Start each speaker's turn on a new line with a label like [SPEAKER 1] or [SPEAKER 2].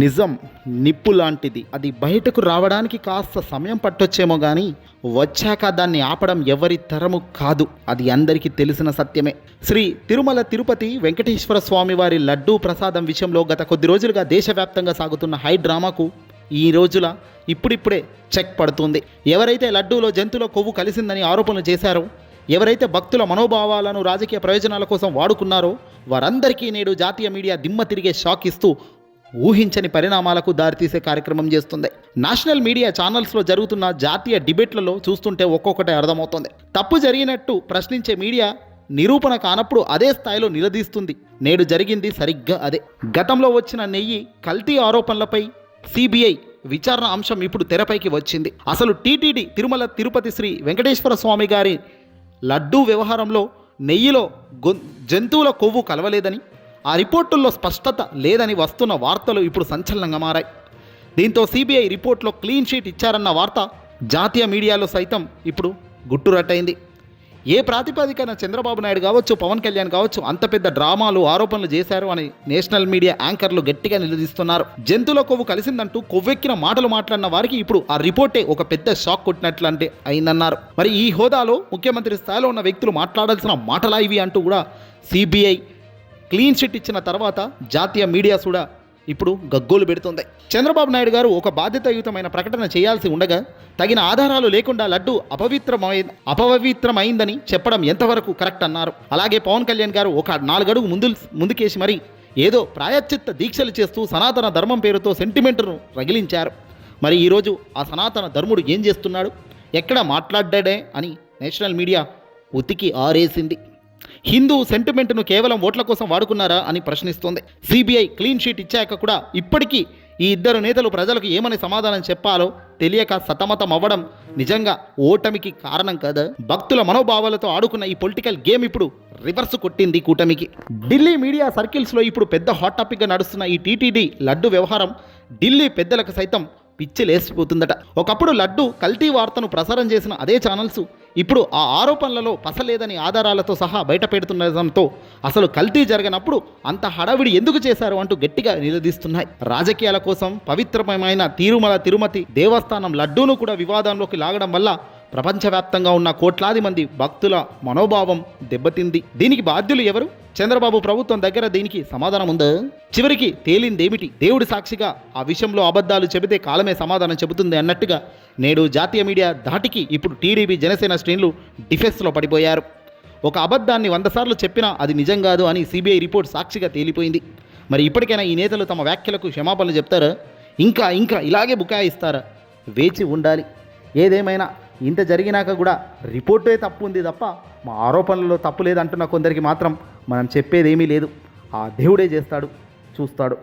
[SPEAKER 1] నిజం నిప్పు లాంటిది. అది బయటకు రావడానికి కాస్త సమయం పట్టొచ్చేమో కానీ వచ్చాక దాన్ని ఆపడం ఎవరి తరము కాదు. అది అందరికీ తెలిసిన సత్యమే. శ్రీ తిరుమల తిరుపతి వెంకటేశ్వర స్వామి వారి లడ్డూ ప్రసాదం విషయంలో గత కొద్ది రోజులుగా దేశవ్యాప్తంగా సాగుతున్న హై డ్రామాకు ఈ రోజుల ఇప్పుడిప్పుడే చెక్ పడుతుంది. ఎవరైతే లడ్డూలో జంతువుల కొవ్వు కలిసిందని ఆరోపణలు చేశారో, ఎవరైతే భక్తుల మనోభావాలను రాజకీయ ప్రయోజనాల కోసం వాడుకున్నారో వారందరికీ నేడు జాతీయ మీడియా దిమ్మ తిరిగే షాక్ ఇస్తూ ఊహించని పరిణామాలకు దారితీసే కార్యక్రమం చేస్తుంది. నేషనల్ మీడియా ఛానల్స్లో జరుగుతున్న జాతీయ డిబేట్లలో చూస్తుంటే ఒక్కొక్కటే అర్థమవుతుంది. తప్పు జరిగినట్టు ప్రశ్నించే మీడియా నిరూపణ కానప్పుడు అదే స్థాయిలో నిలదీస్తుంది. నేడు జరిగింది సరిగ్గా అదే. గతంలో వచ్చిన నెయ్యి కల్తీ ఆరోపణలపై సిబిఐ విచారణ అంశం ఇప్పుడు తెరపైకి వచ్చింది. అసలు టీటీడీ తిరుమల తిరుపతి శ్రీ వెంకటేశ్వర స్వామి గారి లడ్డూ వ్యవహారంలో నెయ్యిలో జంతువుల కొవ్వు కలవలేదని, ఆ రిపోర్టుల్లో స్పష్టత లేదని వస్తున్న వార్తలు ఇప్పుడు సంచలనంగా మారాయి. దీంతో సిబిఐ రిపోర్ట్లో క్లీన్ షీట్ ఇచ్చారన్న వార్త జాతీయ మీడియాలో సైతం ఇప్పుడు గుట్టురట్టయింది. ఏ ప్రాతిపదికన చంద్రబాబు నాయుడు కావచ్చు, పవన్ కళ్యాణ్ కావచ్చు అంత పెద్ద డ్రామాలు ఆరోపణలు చేశారు అని నేషనల్ మీడియా యాంకర్లు గట్టిగా నిలదీస్తున్నారు. జంతువుల కొవ్వు కలిసిందంటూ కొవ్వెక్కిన మాటలు మాట్లాడిన వారికి ఇప్పుడు ఆ రిపోర్టే ఒక పెద్ద షాక్ కొట్టినట్లు అంటే అయిందన్నారు. మరి ఈ హోదాలో ముఖ్యమంత్రి స్థాయిలో ఉన్న వ్యక్తులు మాట్లాడాల్సిన మాటలా ఇవి అంటూ కూడా సిబిఐ క్లీన్ చిట్ ఇచ్చిన తర్వాత జాతీయ మీడియా కూడా ఇప్పుడు గగ్గోలు పెడుతుంది. చంద్రబాబు నాయుడు గారు ఒక బాధ్యతాయుతమైన ప్రకటన చేయాల్సి ఉండగా తగిన ఆధారాలు లేకుండా లడ్డు అపవిత్రమైందని చెప్పడం ఎంతవరకు కరెక్ట్ అన్నారు. అలాగే పవన్ కళ్యాణ్ గారు ఒక 4 అడుగు ముందుకేసి మరి ఏదో ప్రాయశ్చిత్త దీక్షలు చేస్తూ సనాతన ధర్మం పేరుతో సెంటిమెంట్ను రగిలించారు. మరి ఈరోజు ఆ సనాతన ధర్ముడు ఏం చేస్తున్నాడు, ఎక్కడ మాట్లాడ్డాడే అని నేషనల్ మీడియా ఉతికి ఆరేసింది. హిందూ సెంటిమెంట్ను కేవలం ఓట్ల కోసం వాడుకున్నారా అని ప్రశ్నిస్తోంది. సిబిఐ క్లీన్ షీట్ ఇచ్చాక కూడా ఇప్పటికీ ఈ ఇద్దరు నేతలు ప్రజలకు ఏమని సమాధానం చెప్పాలో తెలియక సతమతం అవ్వడం నిజంగా ఓటమికి కారణం కదా. భక్తుల మనోభావాలతో ఆడుకున్న ఈ పొలిటికల్ గేమ్ ఇప్పుడు రివర్స్ కొట్టింది కూటమికి. ఢిల్లీ మీడియా సర్కిల్స్లో ఇప్పుడు పెద్ద హాట్ టాపిక్గా నడుస్తున్న ఈ టీటీడీ లడ్డు వ్యవహారం ఢిల్లీ పెద్దలకు సైతం పిచ్చి లేసిపోతుందట. ఒకప్పుడు లడ్డు కల్తీ వార్తను ప్రసారం చేసిన అదే ఛానల్స్ ఇప్పుడు ఆ ఆరోపణలలో పసలేదని ఆధారాలతో సహా బయట పెడుతుండటంతో అసలు కల్తీ జరగనప్పుడు అంత హడావిడి ఎందుకు చేశారు అంటూ గట్టిగా నిలదీస్తున్నాయి. రాజకీయాల కోసం పవిత్రమైన తిరుమతి దేవస్థానం లడ్డూను కూడా వివాదంలోకి లాగడం వల్ల ప్రపంచవ్యాప్తంగా ఉన్న కోట్లాది మంది భక్తుల మనోభావం దెబ్బతింది. దీనికి బాధ్యులు ఎవరు? చంద్రబాబు ప్రభుత్వం దగ్గర దీనికి సమాధానం ఉందా? చివరికి తేలిందేమిటి? దేవుడి సాక్షిగా ఆ విషయంలో అబద్ధాలు చెబితే కాలమే సమాధానం చెబుతుంది అన్నట్టుగా నేడు జాతీయ మీడియా ధాటికి ఇప్పుడు టీడీపీ జనసేన శ్రేణులు డిఫెన్స్లో పడిపోయారు. ఒక అబద్ధాన్ని 100 సార్లు చెప్పినా అది నిజం కాదు అని సిబిఐ రిపోర్ట్ సాక్షిగా తేలిపోయింది. మరి ఇప్పటికైనా ఈ నేతలు తమ వ్యాఖ్యలకు క్షమాపణలు చెప్తారా, ఇంకా ఇలాగే బుకాయిస్తారా? వేచి ఉండాలి. ఏదేమైనా ఇంత జరిగినాక కూడా రిపోర్టే తప్పు ఉంది తప్ప మా ఆరోపణలలో తప్పు లేదంటున్న కొందరికి మాత్రం మనం చెప్పేదేమీ లేదు. ఆ దేవుడే చేస్తాడు, చూస్తాడు.